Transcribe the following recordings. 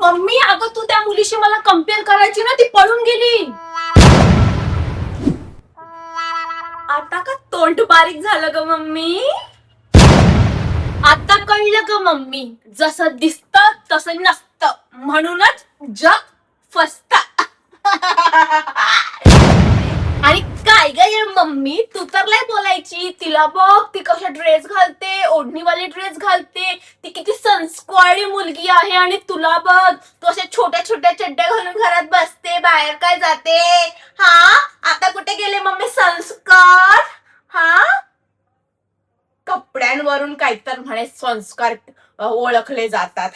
Mummy अगं तू त्या मुलीशी मला कम्पेअर करायची ना, ती पळून गेली. आता का तोंड बारीक झालं ग मम्मी? आता कळलं ग मम्मी, जसं दिसतं तसं नसतं, म्हणूनच जग फसत. आणि काय ग ये मम्मी, तू तर लय बोलायची. तिला बघ, ती कशा ड्रेस घालते, ओढणीवाले ड्रेस घालते, ती किती संस्कारी मुलगी आहे. आणि तुला बघ, तू अशा छोट्या छोट्या चड्ड्या घालून घरात बसते, बाहेर काय जाते. हा, आता कुठे गेले मम्मी संस्कार? हा, कपड्यांवरून काहीतर म्हणे संस्कार ओळखले जातात.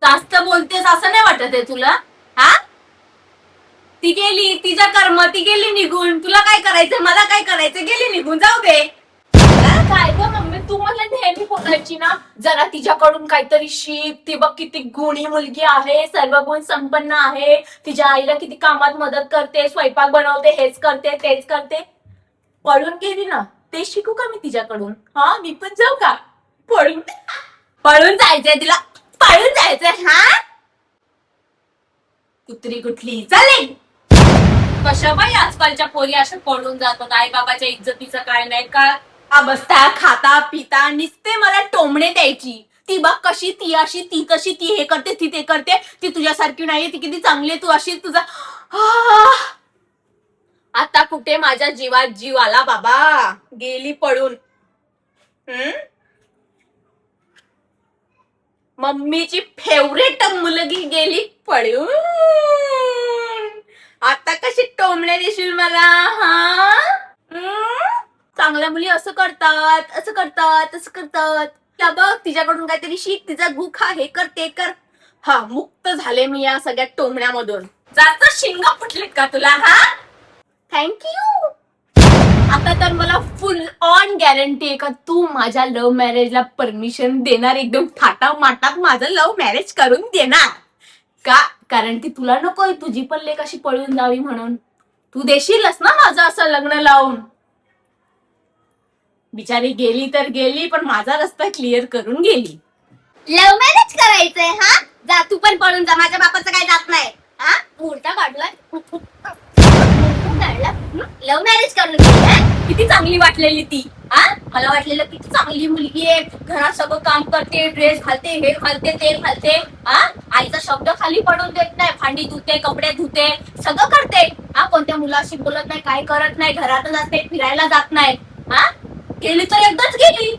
जास्त बोलतेस असं नाही वाटत आहे तुला? हा, ती गेली, तिच्या कर्म, ती गेली निघून. तुला काय करायचं, मला काय करायचं, गेली निघून, जाऊ दे. काय ग मम्मी, तू मला नेहमी बोलायची ना, जरा तिच्याकडून काहीतरी शिक. ती बघ किती गुणी मुलगी आहे, सर्व गुण संपन्न आहे. तिच्या आईला किती कामात मदत करते, स्वयंपाक बनवते, हेच करते तेच करते. पळून गेली ना, ते शिकू का मी तिच्याकडून? हा, मी पण जाऊ का पळून? पळून जायचंय तिला, पळून जायचंय. हा, कुत्री कुठली, चालेल. कशा बाई आजकालच्या पोरी अशा पळून जातात, आई बाबाच्या इज्जतीचं काय नाही का बसता, खाता पिता, नुसते मला टोमणे द्यायची. ती बघ कशी, ती अशी, ती तशी, ती हे करते, ती ते करते, ती तुझ्यासारखी नाही, ती किती चांगली आहे, तू अशी, तुझा. आता कुठे माझ्या जीवात जीव आला बाबा, गेली पळून. मम्मीची फेवरेट मुलगी गेली पळून. आता कशी टोमणे देशील मला? हा, चांगल्या मुली असं करतात, असं करतात, असं करतात. त्या बघ, तिच्याकडून काहीतरी शिक, तिचा भूक हा, हे कर ते कर. हा, मुक्त झाले मी या सगळ्या टोमण्यामधून. जास्त शिंग फुटलेत का तुला? हा, थँक्यू. आता तर मला फुल ऑन गॅरंटी आहे का तू माझ्या लव्ह मॅरेजला परमिशन देणार, एकदम थाटा माटात माझं लव्ह मॅरेज करून देणार का? कारण की तुला नकोय तुझी पण लेक अशी पळून जावी म्हणून. तू देशीलच ना माझं असं लग्न लावून? बिचारी गेली तर गेली, पण माझा रस्ता क्लिअर करून गेली. लव्ह मॅरेज करायचंय? हा, जा तू पण पळून जा, माझ्या बापाचं काय जात नाही. हा, उलटा काढलाय. लव्ह मॅरेज करून घे. किती चांगली वाटलेली ती. हा, मला वाटलेलं किती चांगली मुलगी आहे, घरात सगळं काम करते, ड्रेस घालते, हे घालते ते घालते. हा, आईचा शब्द खाली पडून देत नाही, भांडी धुते, कपडे धुते, सगळं करते. हा, कोणत्या मुलाशी बोलत नाही, काय करत नाही, घरातच असते, फिरायला जात नाही. हा, गेली तर एकदाच गेली,